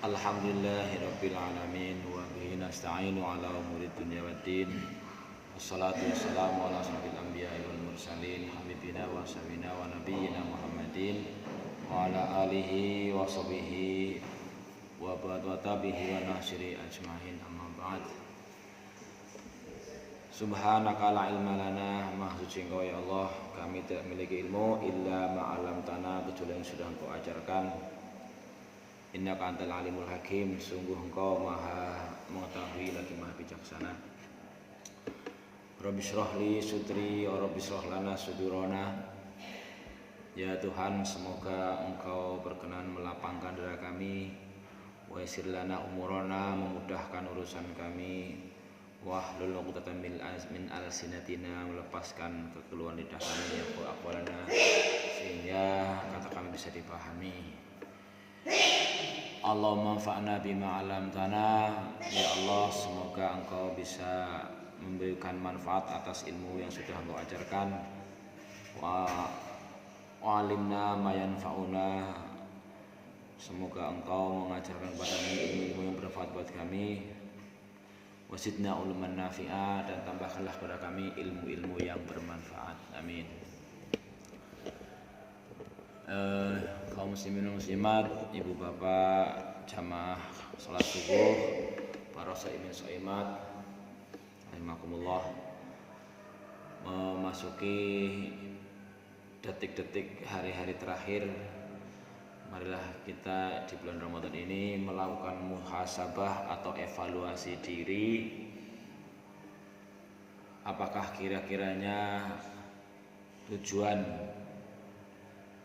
Alhamdulillahirabbil alamin wa bihi nasta'inu ala umuri dunya waddin. Wassalatu wassalamu ala asyrofil anbiya'i wal mursalin habibina wa syafiina wa nabiyyina Muhammadin wa ala alihi wa sahbihi wa tabihi wa nasiri ajmain, amma ba'd. Subhanaka la ilma lana, maha suci Engkau ya Allah, kami tidak memiliki ilmu illa ma'alamtana, kecuali yang sudah Engkau ajarkan. Innaka antal alimul hakim, sungguh Engkau maha mengetahui lagi maha bijaksana. Rabbi shrah li sudri wa rabbi shrah lana sudurana. Ya Tuhan, semoga Engkau berkenan melapangkan dada kami, wa yassir lana umurana, memudahkan urusan kami, wahlul 'uqdatam min alsinatina, melepaskan kekeluhan lidah kami, ya aqwalana, sehingga kata kami bisa dipahami. Allahumma fa'na bima 'allamtana, ya Allah, semoga Engkau bisa memberikan manfaat atas ilmu yang sudah Engkau ajarkan. Wa 'alimna ma yanfa'una, semoga Engkau mengajarkan kepada kami ilmu yang bermanfaat buat kami. Wasidna ulman nafi'a, dan tambahkanlah kepada kami ilmu-ilmu yang bermanfaat. Amin. Kaum muslimin dan muslimat, ibu bapak, jamaah salat subuh, para shaimin shaimat, rahimakumullah, memasuki detik-detik hari-hari terakhir, marilah kita di bulan Ramadan ini melakukan muhasabah atau evaluasi diri. Apakah kira-kiranya tujuan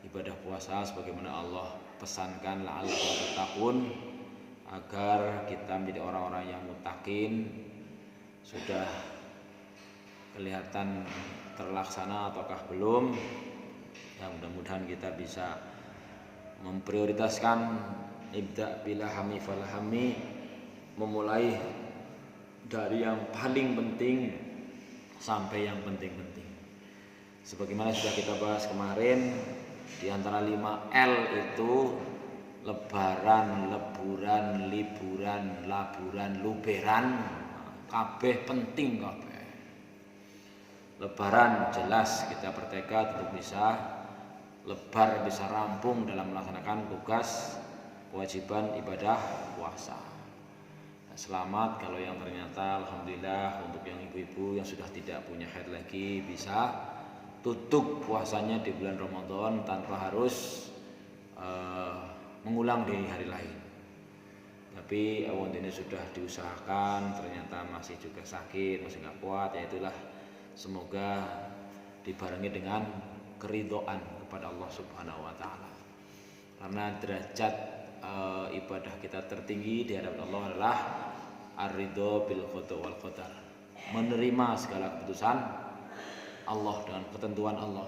ibadah puasa sebagaimana Allah pesankan, la'allakum tattaqun, agar kita menjadi orang-orang yang muttaqin, sudah kelihatan terlaksana ataukah belum? Ya, mudah-mudahan kita bisa memprioritaskan ibda' bilahami falahami, memulai dari yang paling penting sampai yang penting-penting. Sebagaimana sudah kita bahas kemarin, di antara 5L itu lebaran, leburan, liburan, laburan, luberan, kabeh penting kabeh. Lebaran jelas kita bertekad untuk bisa lebar, bisa rampung dalam melaksanakan tugas kewajiban ibadah puasa. Nah, selamat kalau yang ternyata alhamdulillah untuk yang ibu-ibu yang sudah tidak punya haid lagi bisa tutup puasanya di bulan Ramadan tanpa harus mengulang di hari lain. Tapi awal ini sudah diusahakan, ternyata masih juga sakit, masih nggak kuat, ya itulah, semoga dibarengi dengan keridhaan kepada Allah Subhanahu wa taala. Karena derajat ibadah kita tertinggi di hadapan Allah adalah ar-ridho bil qada wal qadar, menerima segala keputusan Allah dengan ketentuan Allah.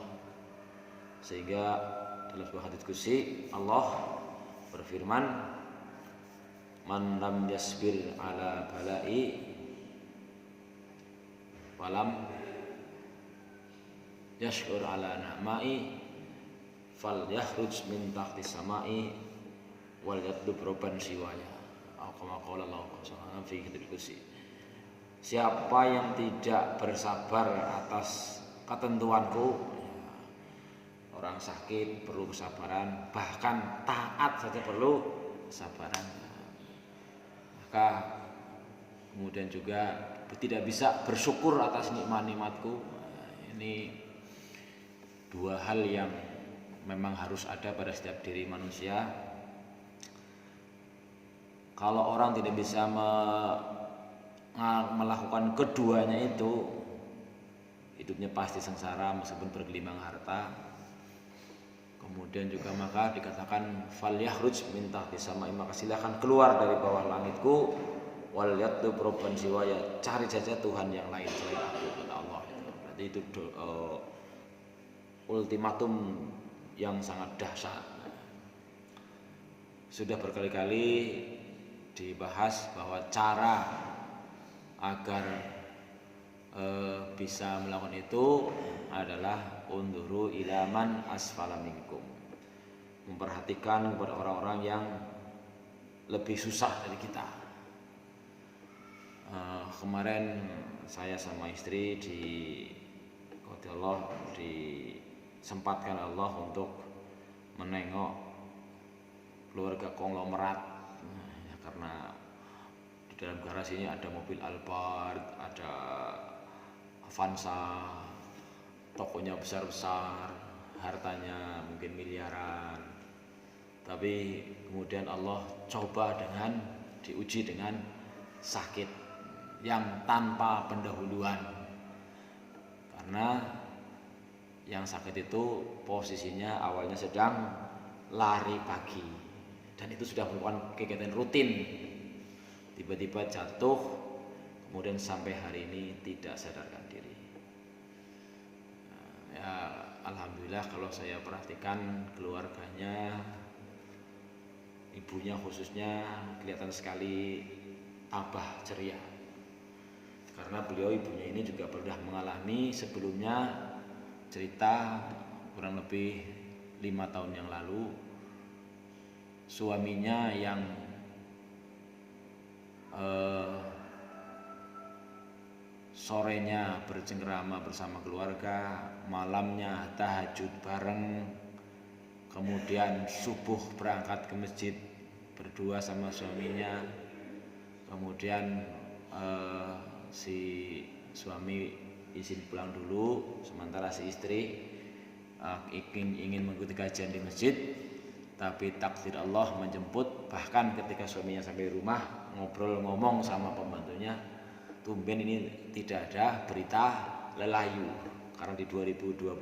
Sehingga dalam sebuah hadits qudsi Allah berfirman, man lam yasbir ala bala'i walam yashkur ala na'mai fal yakhruj min tahti samai wal yatlub robban siwaya, atau kama qala Allah subhanahu fi hadits qudsi. Siapa yang tidak bersabar atas ketentuanku, orang sakit perlu kesabaran, bahkan taat saja perlu kesabaran, maka kemudian juga tidak bisa bersyukur atas nikmat-nikmatku. Ini dua hal yang memang harus ada pada setiap diri manusia. Kalau orang tidak bisa melakukan keduanya itu, hidupnya pasti sengsara meskipun bergelimang harta. Kemudian juga maka dikatakan fal yakhruj min tahti samai, maka silakan keluar dari bawah langitku, wal yatlub robban siwaya, cari saja Tuhan yang lain selain aku, kata Allah. Berarti itu ultimatum yang sangat dahsyat. Sudah berkali-kali dibahas bahwa cara agar bisa melakukan itu adalah unduru ilaman asfala minkum, memperhatikan kepada orang-orang yang lebih susah dari kita. Kemarin saya sama istri disempatkan Allah untuk menengok keluarga konglomerat. Ya, karena di dalam garasi ini ada mobil Alphard, ada Avanza, tokonya besar-besar, hartanya mungkin miliaran. Tapi kemudian Allah coba diuji dengan sakit yang tanpa pendahuluan. Karena yang sakit itu posisinya awalnya sedang lari pagi dan itu sudah merupakan kegiatan rutin. Tiba-tiba jatuh, kemudian sampai hari ini tidak sadarkan diri. Ya, alhamdulillah kalau saya perhatikan keluarganya, ibunya khususnya kelihatan sekali tabah ceria. Karena ibunya ini juga pernah mengalami sebelumnya cerita kurang lebih 5 tahun yang lalu, suaminya yang sorenya bercengkrama bersama keluarga, malamnya tahajud bareng, kemudian subuh berangkat ke masjid berdua sama suaminya, kemudian si suami izin pulang dulu, sementara si istri ingin mengikuti kajian di masjid, tapi takdir Allah menjemput. Bahkan ketika suaminya sampai rumah ngomong sama pembantunya, tumben ini tidak ada berita lelayu, karena di 2022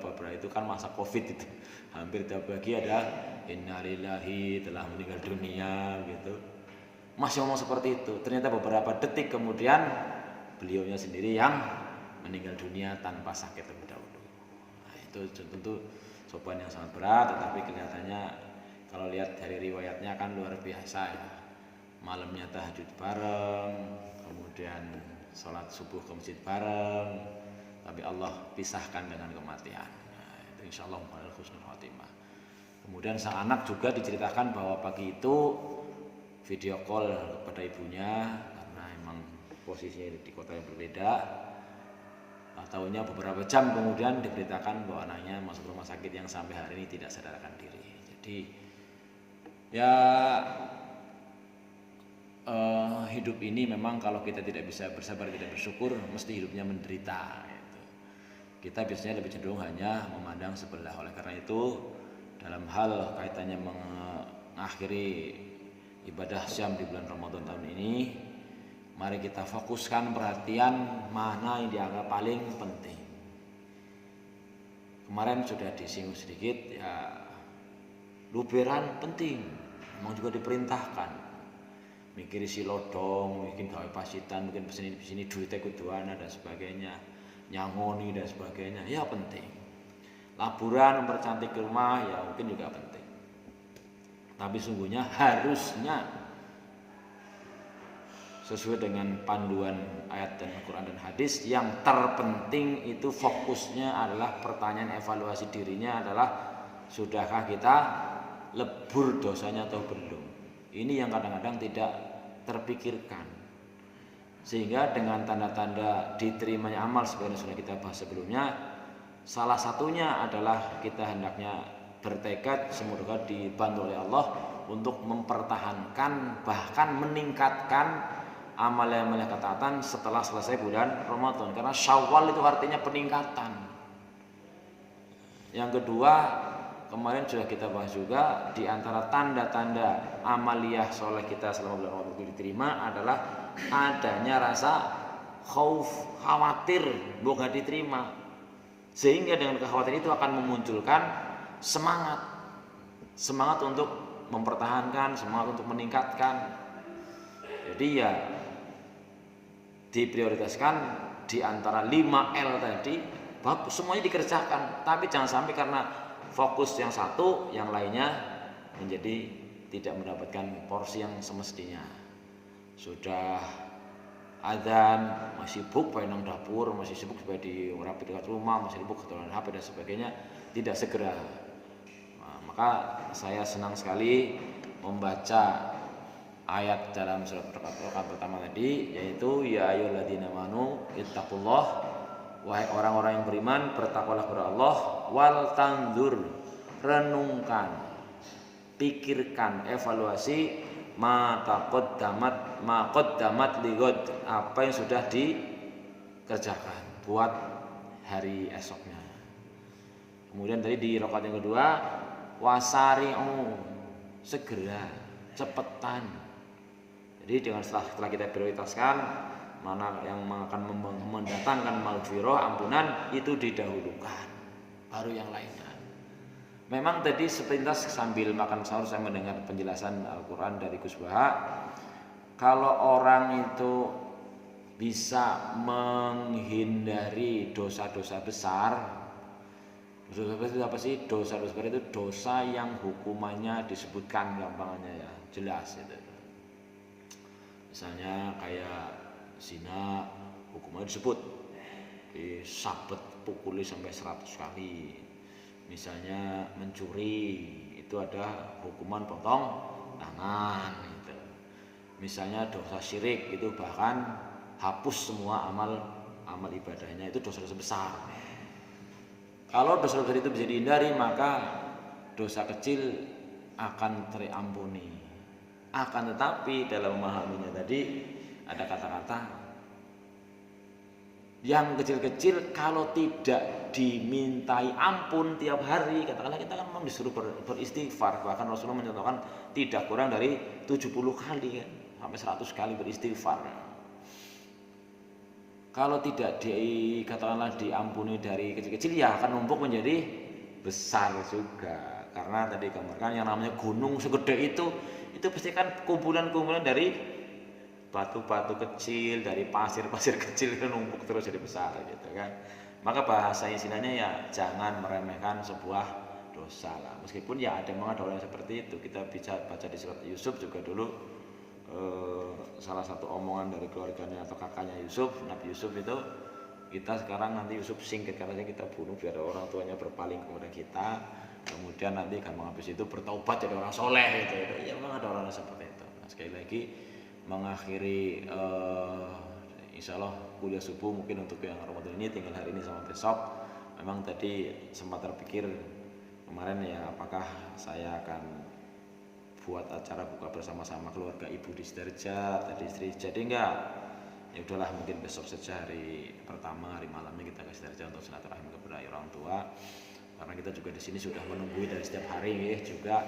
beberapa itu kan masa Covid itu, hampir tiap pagi ada innalillahi telah meninggal dunia gitu. Masih ngomong seperti itu. Ternyata beberapa detik kemudian beliaunya sendiri yang meninggal dunia tanpa sakit terlebih dahulu. Nah, itu tentu sopan yang sangat berat, tetapi kelihatannya kalau lihat dari riwayatnya kan luar biasa ya. Malamnya tahajud bareng, kemudian sholat subuh ke masjid bareng, tapi Allah pisahkan dengan kematian. Nah, itu insyaallah husnul khotimah. Kemudian sang anak juga diceritakan bahwa pagi itu video call kepada ibunya karena emang posisinya di kota yang berbeda. Tahunya beberapa jam kemudian diberitakan bahwa anaknya masuk rumah sakit yang sampai hari ini tidak sadarkan diri. Jadi ya hidup ini memang kalau kita tidak bisa bersabar, tidak bersyukur, mesti hidupnya menderita gitu. Kita biasanya lebih cenderung hanya memandang sebelah. Oleh karena itu dalam hal kaitannya mengakhiri ibadah syam di bulan Ramadan tahun ini, mari kita fokuskan perhatian mana yang dianggap paling penting. Kemarin sudah disinggung sedikit ya, luberan penting, memang juga diperintahkan. Mikir isi lodong, mungkin gawe pasitan, mungkin pesini duitnya kuduana dan sebagainya, nyangoni dan sebagainya, ya penting. Laburan mempercantik rumah ya mungkin juga penting. Tapi sungguhnya harusnya sesuai dengan panduan ayat dan Al-Quran dan hadis, yang terpenting itu fokusnya adalah pertanyaan evaluasi dirinya adalah sudahkah kita lebur dosanya atau belum. Ini yang kadang-kadang tidak terpikirkan, sehingga dengan tanda-tanda diterimanya amal seperti yang sudah kita bahas sebelumnya, salah satunya adalah kita hendaknya bertekad semoga dibantu oleh Allah untuk mempertahankan bahkan meningkatkan amal-amal ketaatan setelah selesai bulan Ramadan, karena Syawal itu artinya peningkatan. Yang kedua, kemarin sudah kita bahas juga, di antara tanda-tanda amaliyah soleh kita selama bulan Ramadan itu diterima adalah adanya rasa khawatir bukan diterima, sehingga dengan kekhawatiran itu akan memunculkan semangat untuk mempertahankan, semangat untuk meningkatkan. Jadi ya diprioritaskan di antara 5L tadi, semuanya dikerjakan, tapi jangan sampai karena fokus yang satu, yang lainnya menjadi tidak mendapatkan porsi yang semestinya. Sudah adzan masih sibuk pengen nang dapur, masih sibuk supaya dirapi dekat rumah, masih sibuk ketulan HP dan sebagainya, tidak segera. Nah, maka saya senang sekali membaca ayat dalam surat rakaat pertama tadi, yaitu ya ayyuhalladzina amanu ittaqullah, wahai orang-orang yang beriman bertakwalah kepada Allah, wal tanzur, renungkan, pikirkan, evaluasi ma qaddamat ligod, apa yang sudah dikerjakan buat hari esoknya. Kemudian tadi di rakaat yang kedua wasari'u, segera, cepetan. Jadi dengan setelah kita prioritaskan mana yang akan mendatangkan maghfirah, ampunan, itu didahulukan, baru yang lainnya. Memang tadi sepintas sambil makan sahur saya mendengar penjelasan Al-Quran dari Gus Baha. Kalau orang itu bisa menghindari dosa-dosa besar, dosa-dosa besar itu apa sih? Dosa-dosa besar itu dosa yang hukumannya disebutkan gampangannya ya, jelas itu. Misalnya kayak zina, hukumannya disebut, disabet pukuli sampai 100 kali. Misalnya mencuri, itu ada hukuman potong tangan gitu. Misalnya dosa syirik, itu bahkan hapus semua amal ibadahnya, itu dosa-dosa besar. Kalau dosa-dosa itu bisa dihindari, maka dosa kecil akan terampuni. Akan tetapi dalam memahaminya tadi ada kata-kata yang kecil-kecil kalau tidak dimintai ampun tiap hari, katakanlah kita kan memang disuruh beristighfar, bahkan Rasulullah mencontohkan tidak kurang dari 70 kali kan, sampai 100 kali beristighfar. Kalau tidak katakanlah diampuni dari kecil-kecil, ya akan numpuk menjadi besar juga. Karena tadi gambarkan yang namanya gunung segede itu pasti kan kumpulan-kumpulan dari batu-batu kecil, dari pasir-pasir kecil itu numpuk terus jadi besar gitu kan. Maka bahasa istilahnya ya jangan meremehkan sebuah dosa lah. Meskipun ya ada orang seperti itu. Kita bisa baca di surat Yusuf juga dulu, salah satu omongan dari keluarganya atau kakaknya Yusuf, Nabi Yusuf itu, kita sekarang nanti Yusuf singkir katanya kita bunuh biar orang tuanya berpaling kepada kita. Kemudian nanti gampang habis itu bertaubat jadi orang soleh gitu. Ya memang ada orang seperti itu. Nah, sekali lagi mengakhiri insya Allah kuliah subuh mungkin untuk yang Ramadan ini tinggal hari ini sama besok. Memang tadi sempat terpikir kemarin ya, apakah saya akan buat acara buka bersama-sama keluarga ibu di Sidoarjo tadi istri, jadi enggak, ya udahlah mungkin besok saja hari pertama, hari malamnya kita ke Sidoarjo untuk silaturahmi kepada orang tua. Karena kita juga di sini sudah menunggu dari setiap hari juga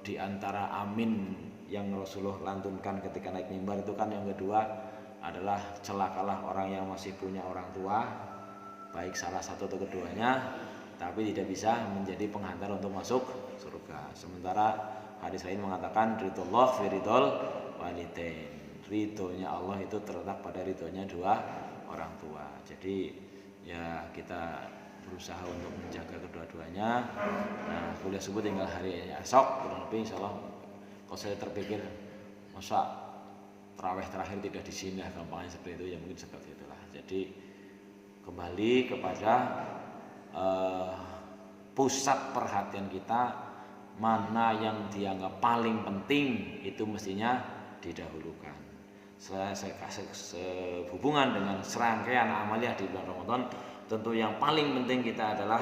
di antara amin yang Rasulullah lantunkan ketika naik mimbar itu kan yang kedua adalah celakalah orang yang masih punya orang tua, baik salah satu atau keduanya, tapi tidak bisa menjadi penghantar untuk masuk surga. Sementara hadis lain mengatakan ridullah fi ridul walidain, ridhonya Allah itu terletak pada ridhonya dua orang tua. Jadi ya kita berusaha untuk menjaga kedua-duanya. Nah, kuliah subuh tinggal hari esok kurang lebih insyaallah. Kalau saya terpikir masa tarawih terakhir tidak di sini, gampangnya seperti itu ya, mungkin seperti itulah. Jadi kembali kepada pusat perhatian kita, mana yang dianggap paling penting itu mestinya didahulukan. Sehubungan dengan serangkaian amaliah di bulan Ramadan, tentu yang paling penting kita adalah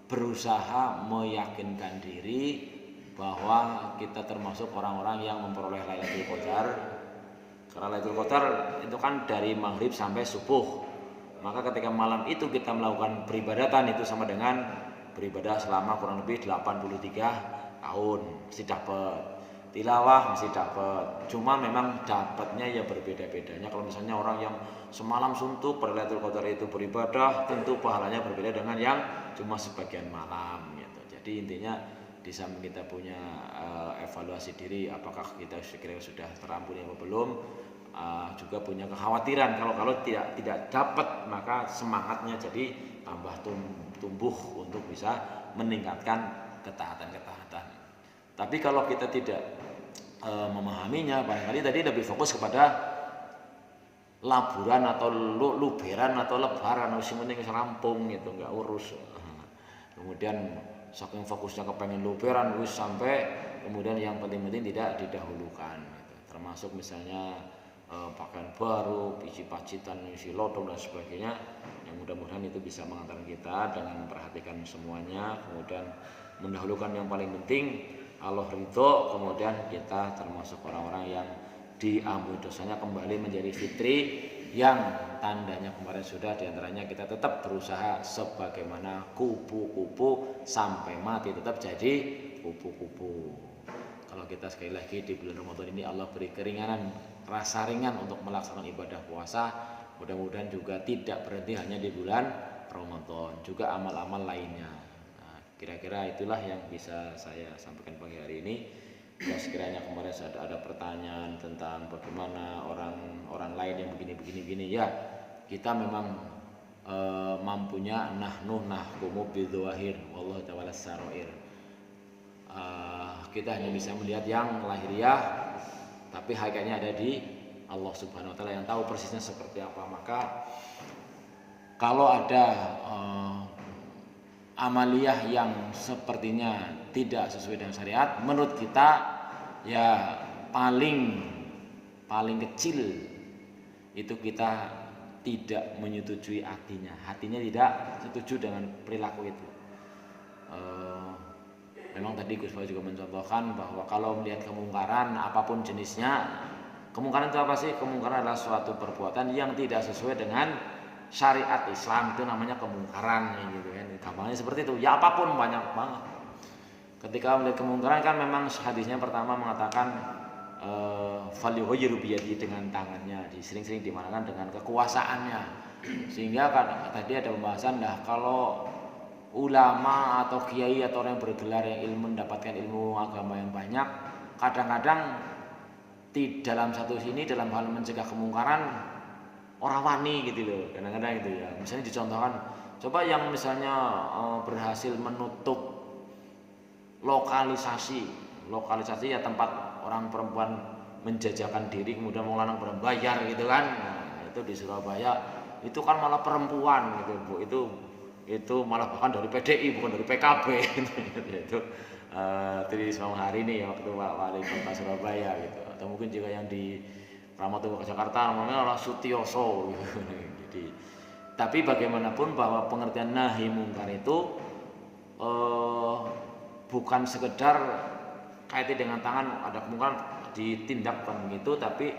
berusaha meyakinkan diri bahwa kita termasuk orang-orang yang memperoleh Lailatul Qadar. Karena Lailatul Qadar itu kan dari maghrib sampai subuh. Maka ketika malam itu kita melakukan peribadatan, itu sama dengan beribadah selama kurang lebih 83 tahun. Mesti dapat tilawah, mesti dapat. Cuma memang dapatnya ya berbeda-bedanya. Kalau misalnya orang yang semalam suntuk pada Lailatul Qadar itu beribadah, tentu pahalanya berbeda dengan yang cuma sebagian malam gitu. Jadi intinya di samping kita punya evaluasi diri, apakah kita sekiranya sudah terampuni atau belum, juga punya kekhawatiran kalau tidak dapat, maka semangatnya jadi tambah tumbuh untuk bisa meningkatkan ketaatan. Tapi kalau kita tidak memahaminya, barangkali tadi lebih fokus kepada laburan atau luberan atau lebaran, sing penting wis rampung gitu, enggak urus. Kemudian saking fokusnya kepengen luberan wis sampai kemudian yang penting-penting tidak didahulukan gitu. Termasuk misalnya pakaian baru, biji pacitan, isi lodong dan sebagainya. Yang mudah-mudahan itu bisa mengantarkan kita dengan memperhatikan semuanya, kemudian mendahulukan yang paling penting Allah ridho, kemudian kita termasuk orang-orang yang diampuni dosanya kembali menjadi fitri, yang tandanya kemarin sudah diantaranya kita tetap berusaha sebagaimana kupu-kupu sampai mati tetap jadi kupu-kupu. Kalau kita sekali lagi di bulan Ramadan ini Allah beri keringanan, rasa ringan untuk melaksanakan ibadah puasa, mudah-mudahan juga tidak berhenti hanya di bulan Ramadan, juga amal-amal lainnya. Nah, kira-kira itulah yang bisa saya sampaikan pagi hari ini. Ya, sekiranya kemarin ada pertanyaan tentang bagaimana orang lain yang begini ya, kita memang mampunya nahkumu bidzawahir wallahu ta'ala sarair. Kita hanya bisa melihat yang lahiriah, tapi hakikatnya ada di Allah Subhanahu wa taala yang tahu persisnya seperti apa. Maka kalau ada amaliyah yang sepertinya tidak sesuai dengan syariat, menurut kita ya paling kecil itu kita tidak menyetujui hatinya tidak setuju dengan perilaku itu. Memang tadi Gus Bawa juga mencontohkan bahwa kalau melihat kemungkaran apapun jenisnya, kemungkaran itu apa sih? Kemungkaran adalah suatu perbuatan yang tidak sesuai dengan syariat Islam, itu namanya kemungkaran gitu kan. Gampangnya seperti itu. Ya apapun, banyak banget. Ketika melihat kemungkaran kan memang hadisnya pertama mengatakan falyughayyiru biyadihi, dengan tangannya, sering-sering dimanakan dengan kekuasaannya. Sehingga kan tadi ada pembahasan kalau ulama atau kiai atau orang yang bergelar yang mendapatkan ilmu agama yang banyak, kadang-kadang di dalam satu sini dalam hal mencegah kemungkaran orang wani gitu loh, kadang-kadang itu ya. Misalnya dicontohkan, coba yang misalnya berhasil menutup lokalisasi ya tempat orang perempuan menjajakan diri kemudian mau lanang berbayar gitu kan. Nah, itu di Surabaya itu kan malah perempuan gitu Bu, itu malah bahkan dari PDI bukan dari PKB itu Tri Hari ini ya, waktu wali kota Surabaya gitu, atau mungkin juga yang di Ramadhan Jakarta namanya adalah Sutioso gitu. Jadi tapi bagaimanapun bahwa pengertian nahi mungkar itu bukan sekedar kaitan dengan tangan ada kemungkaran ditindakkan gitu, tapi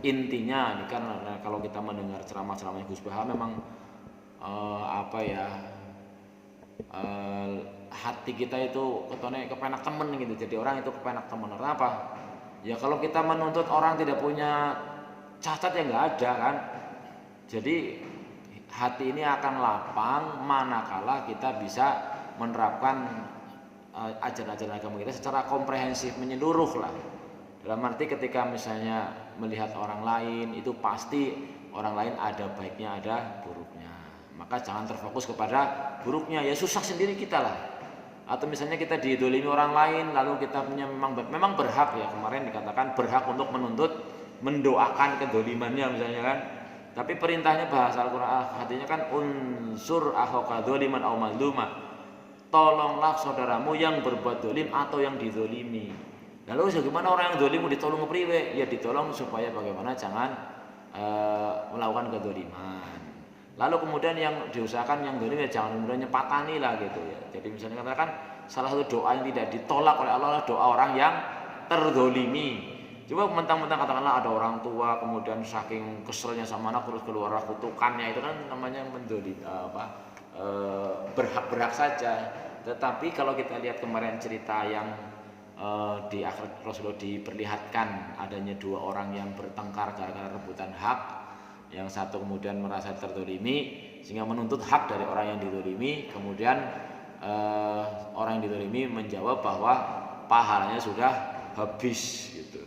intinya ini kan kalau kita mendengar ceramah-ceramah Gus Baha memang hati kita itu ketone kepenak temen gitu. Jadi orang itu kepenak temen. Kenapa? Ya kalau kita menuntut orang tidak punya cacat ya nggak ada kan. Jadi hati ini akan lapang manakala kita bisa menerapkan ajaran-ajaran agama kita secara komprehensif, menyeluruh lah. Dalam arti ketika misalnya melihat orang lain itu pasti orang lain ada baiknya ada buruknya, maka jangan terfokus kepada buruknya, ya susah sendiri kita lah. Atau misalnya kita didolimi orang lain lalu kita punya memang berhak ya, kemarin dikatakan berhak untuk mendoakan kedolimannya misalnya kan. Tapi perintahnya bahasa Al-Quran hatinya kan unsur akhaka dzaliman aw mazluma, tolonglah saudaramu yang berbuat dolim atau yang didolimi. Lalu bagaimana orang yang dolim ditolong kepriwe? Ya ditolong supaya bagaimana jangan melakukan kedoliman. Lalu kemudian yang diusahakan yang dolim ya jangan kemudian nyepatani lah gitu ya. Jadi misalnya katakan salah satu doa yang tidak ditolak oleh Allah adalah doa orang yang terdolimi. Coba mentang-mentang katakanlah ada orang tua kemudian saking keselnya sama anak terus keluar kutukannya, itu kan namanya mendolim berhak saja. Tetapi kalau kita lihat kemarin cerita yang di akhir Rasulullah diperlihatkan adanya dua orang yang bertengkar gara-gara rebutan hak, yang satu kemudian merasa terdolimi sehingga menuntut hak dari orang yang didolimi, kemudian orang yang didolimi menjawab bahwa pahalanya sudah habis gitu.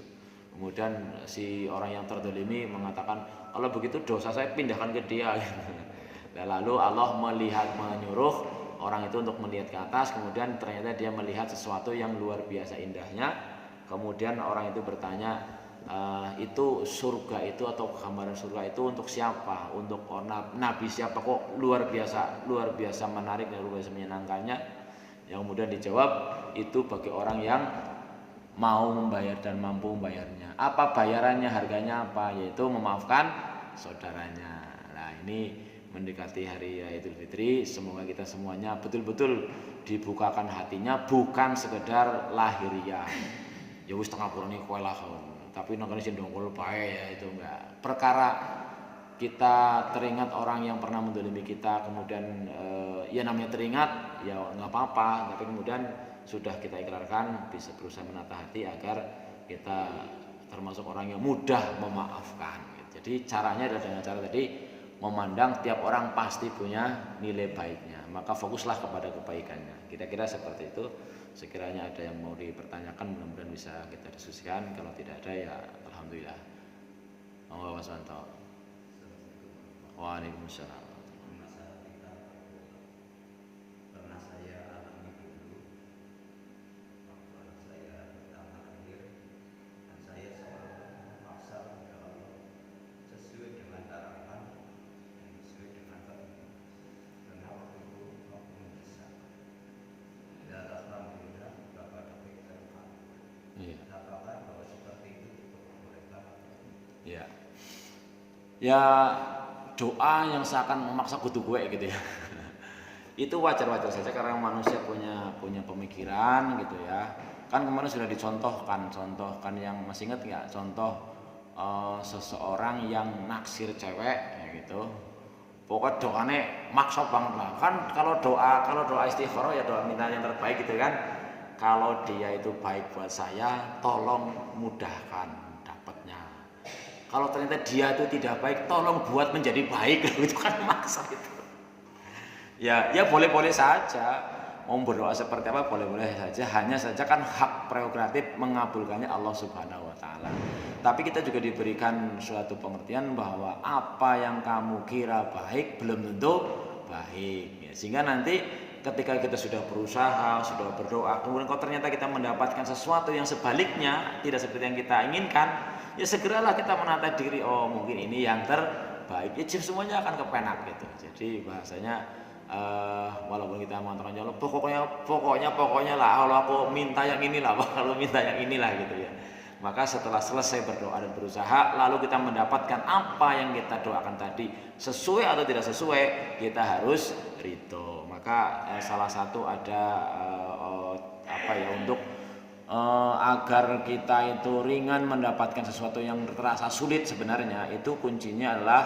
Kemudian si orang yang terdolimi mengatakan kalau begitu dosa saya pindahkan ke dia. Dan lalu Allah menyuruh orang itu untuk melihat ke atas, kemudian ternyata dia melihat sesuatu yang luar biasa indahnya. Kemudian orang itu bertanya, itu surga itu atau gambaran surga itu untuk siapa? Untuk nabi siapa? Kok luar biasa menarik dan luar biasa menyenangkannya? Yang kemudian dijawab itu bagi orang yang mau membayar dan mampu membayarnya. Apa bayarannya, harganya apa? Yaitu memaafkan saudaranya. Nah, ini mendekati hari Raya Idul Fitri, semoga kita semuanya betul-betul dibukakan hatinya, bukan sekedar lahiriah. Ya wis tengah purane kowe lah. Tapi nang kene sing ndongkol bae ya itu enggak. Perkara kita teringat orang yang pernah mendolimi kita, kemudian ya namanya teringat ya nggak apa-apa, tapi kemudian sudah kita ikrarkan, bisa berusaha menata hati agar kita termasuk orang yang mudah memaafkan. Jadi caranya adalah dengan cara tadi, memandang tiap orang pasti punya nilai baiknya, maka fokuslah kepada kebaikannya. Kira-kira seperti itu. Sekiranya ada yang mau dipertanyakan, mudah-mudahan bisa kita diskusikan. Kalau tidak ada ya alhamdulillah. Monggo Mas Wanto. Waalaikumsalam. Ya doa yang seakan memaksa kudu gue gitu ya. Itu wajar-wajar saja karena manusia punya pemikiran gitu ya. Kan kemarin sudah contohkan yang masih ingat nggak contoh seseorang yang naksir cewek ya gitu. Pokoknya doanya maksa banget lah. Kan kalau doa istikharah ya doa minta yang terbaik gitu kan. Kalau dia itu baik buat saya, tolong mudahkan. Kalau ternyata dia itu tidak baik, tolong buat menjadi baik. Itu kan maksa itu. Ya boleh-boleh saja. Mau berdoa seperti apa boleh-boleh saja. Hanya saja kan hak prerogatif mengabulkannya Allah Subhanahu wa taala. Tapi kita juga diberikan suatu pengertian bahwa apa yang kamu kira baik belum tentu baik. Ya, sehingga nanti ketika kita sudah berusaha, sudah berdoa, kemudian kalau ternyata kita mendapatkan sesuatu yang sebaliknya, tidak seperti yang kita inginkan, ya segeralah kita menata diri, oh mungkin ini yang terbaik. Ya semuanya akan kepenak gitu. Jadi bahasanya walaupun kita mengatakan ya Allah pokoknya lah Allah aku minta yang inilah, kalau minta yang inilah gitu ya. Maka setelah selesai berdoa dan berusaha, lalu kita mendapatkan apa yang kita doakan tadi sesuai atau tidak sesuai, kita harus ridho. Maka salah satu ada untuk agar kita itu ringan mendapatkan sesuatu yang terasa sulit, sebenarnya itu kuncinya adalah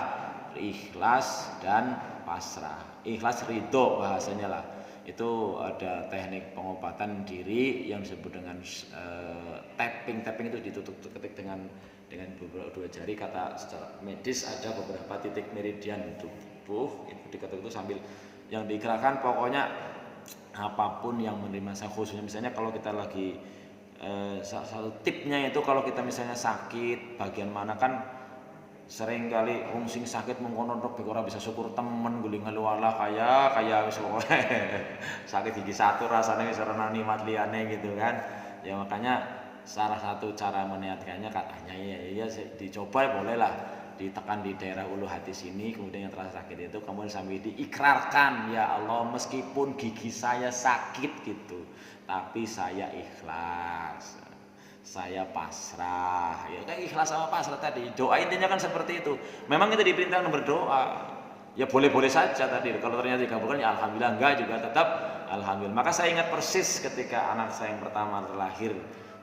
ikhlas dan pasrah. Ikhlas, ridho bahasanya lah. Itu ada teknik pengobatan diri yang disebut dengan tapping itu ditutup ketik dengan beberapa dua jari. Kata secara medis ada beberapa titik meridian tubuh itu diketuk itu sambil yang digerakkan. Pokoknya apapun yang menerima saya, khususnya misalnya kalau kita lagi satu tipnya itu kalau kita misalnya sakit bagian mana kan sering kali wong sing sakit mengkono tok ora bisa syukur temen guling ngelualah kaya wis sakit gigi satu rasanya wis ora nikmat liyane gitu kan. Ya makanya salah satu cara meniatkannya katanya ya dicoba bolehlah ditekan di daerah ulu hati sini, kemudian yang terasa sakit itu kemudian sambil diikrarkan, ya Allah meskipun gigi saya sakit gitu tapi saya ikhlas, saya pasrah. Ya kan ikhlas sama pasrah tadi. Doa intinya kan seperti itu. Memang kita diperintahkan berdoa. Ya boleh-boleh saja tadi. Kalau ternyata dikabulkan ya alhamdulillah, enggak juga tetap alhamdulillah. Maka saya ingat persis ketika anak saya yang pertama terlahir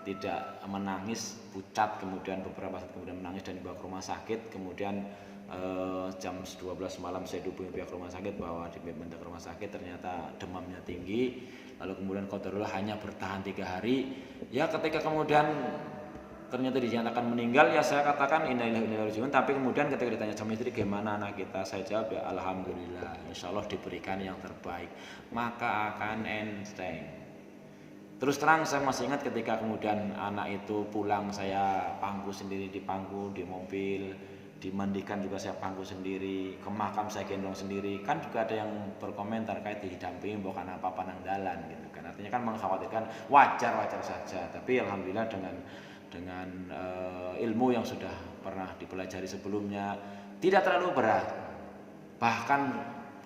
tidak menangis, pucat, kemudian beberapa saat kemudian menangis dan dibawa ke rumah sakit. Kemudian jam 12 malam saya dihubungi pihak rumah sakit bahwa diminta ke rumah sakit, ternyata demamnya tinggi. Lalu kemudian qadarullah hanya bertahan 3 hari. Ya ketika kemudian ternyata dinyatakan meninggal, ya saya katakan innalillahi wa inna ilaihi raji'un. Tapi kemudian ketika ditanya sama istri gimana anak kita, saya jawab ya alhamdulillah, insyaallah diberikan yang terbaik, maka akan enteng. Terus terang saya masih ingat ketika kemudian anak itu pulang, saya pangku sendiri di pangku di mobil, dimandikan juga saya pangku sendiri, ke makam saya gendong sendiri. Kan juga ada yang berkomentar kayak didampingi bukan apa-apa nang dalan gitu kan. Artinya kan mengkhawatirkan, wajar saja. Tapi alhamdulillah dengan ilmu yang sudah pernah dipelajari sebelumnya tidak terlalu berat. Bahkan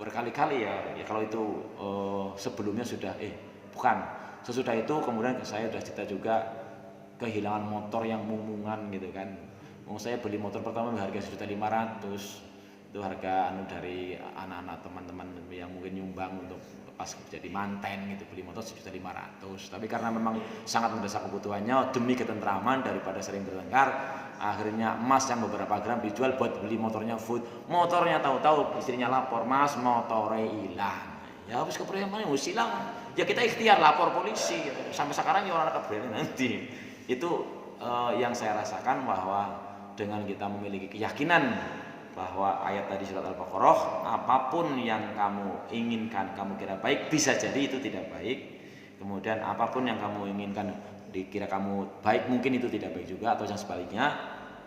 berkali-kali ya kalau itu sebelumnya sudah bukan Sesudah itu kemudian saya sudah cerita juga kehilangan motor yang mumungan gitu kan. Saya beli motor pertama harga 1.500.000, itu harga dari anak-anak teman-teman yang mungkin nyumbang untuk pas jadi manten gitu, beli motor 1.500.000. Tapi karena memang sangat mendesak kebutuhannya demi ketentraman daripada sering bertengkar, akhirnya emas yang beberapa gram dijual buat beli motornya food. Motornya tahu-tahu istrinya lapor, "Mas, motornya hilang." Ya habis kepriaman wis hilang. Ya kita ikhtiar lapor polisi. Sampai sekarang ya orang keberani nanti. Itu yang saya rasakan bahwa dengan kita memiliki keyakinan bahwa ayat tadi surat Al-Baqarah, apapun yang kamu inginkan kamu kira baik, bisa jadi itu tidak baik. Kemudian apapun yang kamu inginkan dikira kamu baik, mungkin itu tidak baik juga, atau yang sebaliknya.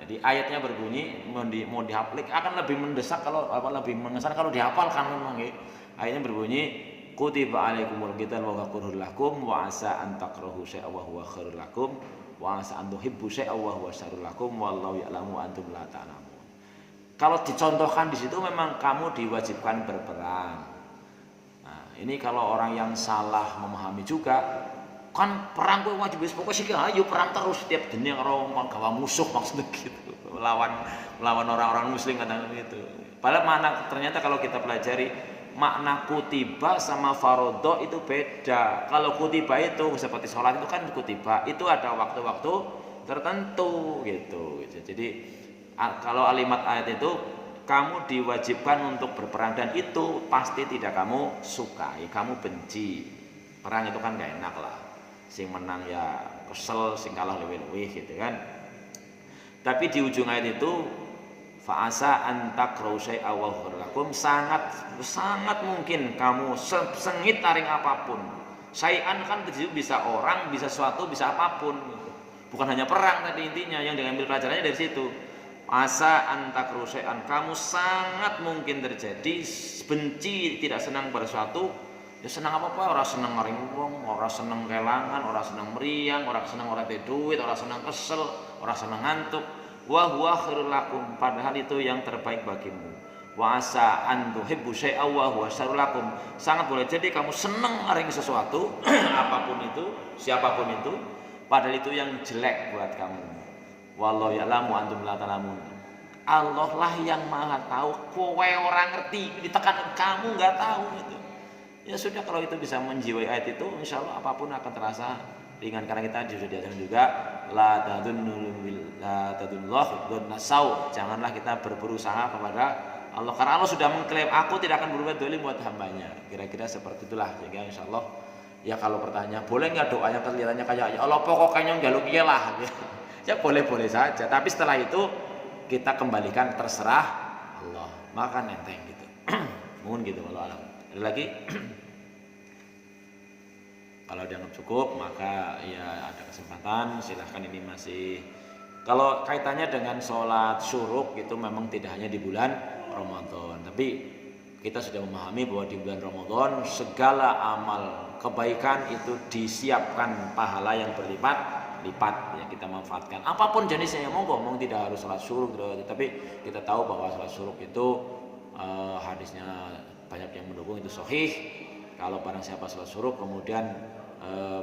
Jadi ayatnya berbunyi mau dihaplik akan lebih mendesak kalau lebih mengesan kalau dihafalkan memang ya. Ayatnya berbunyi kutiba alaikumul qital wa huwa kurhul lakum wa asa an takrahu syai'an wa huwa khairul lakum wa asa an tuhibbu syai'an wa huwa syarrul lakum wallahu ya'lamu antum la ta'lamun. Kalau dicontohkan di situ memang kamu diwajibkan berperang. Nah, ini kalau orang yang salah memahami juga, kan perang kuwi wajib wis pokoke sik ayo perang terus setiap dene karo gawa musuh maksudnya gitu. Melawan orang-orang muslim kadang gitu. Padahal mana ternyata kalau kita pelajari makna kutiba sama farodo itu beda. Kalau kutiba itu seperti sholat itu kan kutiba, itu ada waktu-waktu tertentu gitu. Jadi kalau kalimat ayat itu kamu diwajibkan untuk berperang dan itu pasti tidak kamu sukai, kamu benci. Perang itu kan gak enak lah. Sing menang ya kesel, sing kalah lebih-lebih gitu kan. Tapi di ujung ayat itu fa'asa antakrahu syai'an wa huwa lakum, sangat mungkin kamu sengit taring apapun. Syai'an kan bisa orang, bisa sesuatu, bisa apapun gitu. Bukan hanya perang tadi intinya yang diambil pelajarannya dari situ. Asa antakrahu syai'an, kamu sangat mungkin terjadi benci, tidak senang pada sesuatu. Ya senang apa-apa, orang senang ngaring wong, orang senang kelangan, orang senang meriang, orang senang ora duit, orang senang kesel, orang senang ngantuk. Wa huwa khairul lakum, padahal itu yang terbaik bagimu. Wa asa an tuhibbu syai'an wa huwa syarrul lakum, sangat boleh jadi kamu senang ngaring sesuatu apapun itu, siapapun itu, padahal itu yang jelek buat kamu. Wallahu ya'lamu antum la ta'lamun, Allah lah yang maha tahu, kowe orang ngerti, ditekan kamu nggak tahu itu. Ya sudah, kalau itu bisa menjiwai ayat itu, insya Allah apapun akan terasa ringan, karena kita sudah diajarkan juga la tadunullah nasau, janganlah kita berusaha kepada Allah, karena Allah sudah mengklaim aku tidak akan berbuat dolim buat hambanya. Kira-kira seperti itulah. Sehingga insya Allah ya kalau pertanyaan boleh nggak doa yang kelihatannya kayak ya Allah pokoknya njaluk iya lah ya boleh-boleh saja, tapi setelah itu kita kembalikan terserah Allah, maka nenteng gitu. Mungkin gitu kalau alam. Ada lagi? Kalau dianggap cukup maka ya ada kesempatan, silahkan. Ini masih kalau kaitannya dengan sholat syuruk itu memang tidak hanya di bulan Ramadan, tapi kita sudah memahami bahwa di bulan Ramadan segala amal kebaikan itu disiapkan pahala yang berlipat-lipat yang kita manfaatkan. Apapun jenisnya, monggo tidak harus sholat syuruk, tapi kita tahu bahwa sholat syuruk itu hadisnya banyak yang mendukung, itu sahih. Kalau barang siapa sholat syuruk kemudian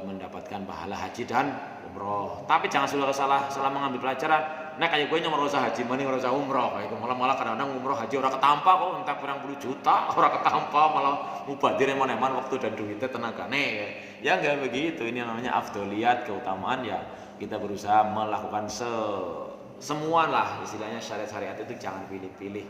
mendapatkan pahala haji dan umroh. Tapi jangan salah mengambil pelajaran. Nah kayak gue nyamar usah haji, mending usah umroh. Kayak malah kadang-kadang umroh haji orang ketampa kok, entah kurang puluh juta orang ketampa, malah mubadir eman-eman waktu dan duitnya tenagane. Ya enggak begitu. Ini namanya afdoliyat, keutamaan. Ya kita berusaha melakukan semua lah, istilahnya syariat-syariat itu jangan pilih-pilih.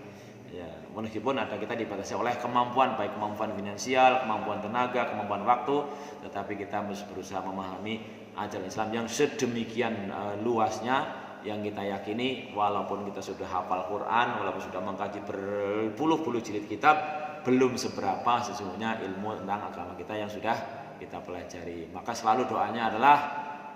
Ya, meskipun ada kita dibatasi oleh kemampuan, baik kemampuan finansial, kemampuan tenaga, kemampuan waktu, tetapi kita harus berusaha memahami ajaran Islam yang sedemikian luasnya, yang kita yakini walaupun kita sudah hafal Quran, walaupun sudah mengkaji berpuluh-puluh jilid kitab, belum seberapa sesungguhnya ilmu tentang agama kita yang sudah kita pelajari. Maka selalu doanya adalah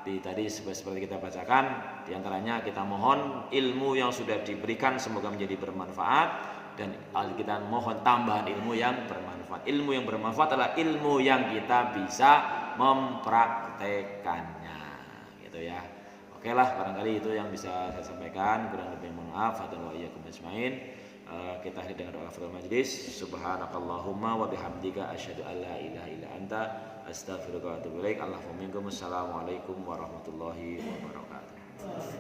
tadi seperti kita bacakan, diantaranya kita mohon ilmu yang sudah diberikan semoga menjadi bermanfaat, dan kita mohon tambahan ilmu yang bermanfaat. Ilmu yang bermanfaat adalah ilmu yang kita bisa mempraktekannya, gitu ya. Oke lah, barangkali itu yang bisa saya sampaikan. Kurang lebih mohon maaf. Wa iyyakum ajmain. kita akhiri dengan doa kafaratul majlis. Subhanakallahumma wa bihamdika asyhadu an la ilaha illa anta astaghfiruka wa atubu ilaik. Assalamualaikum warahmatullahi wabarakatuh.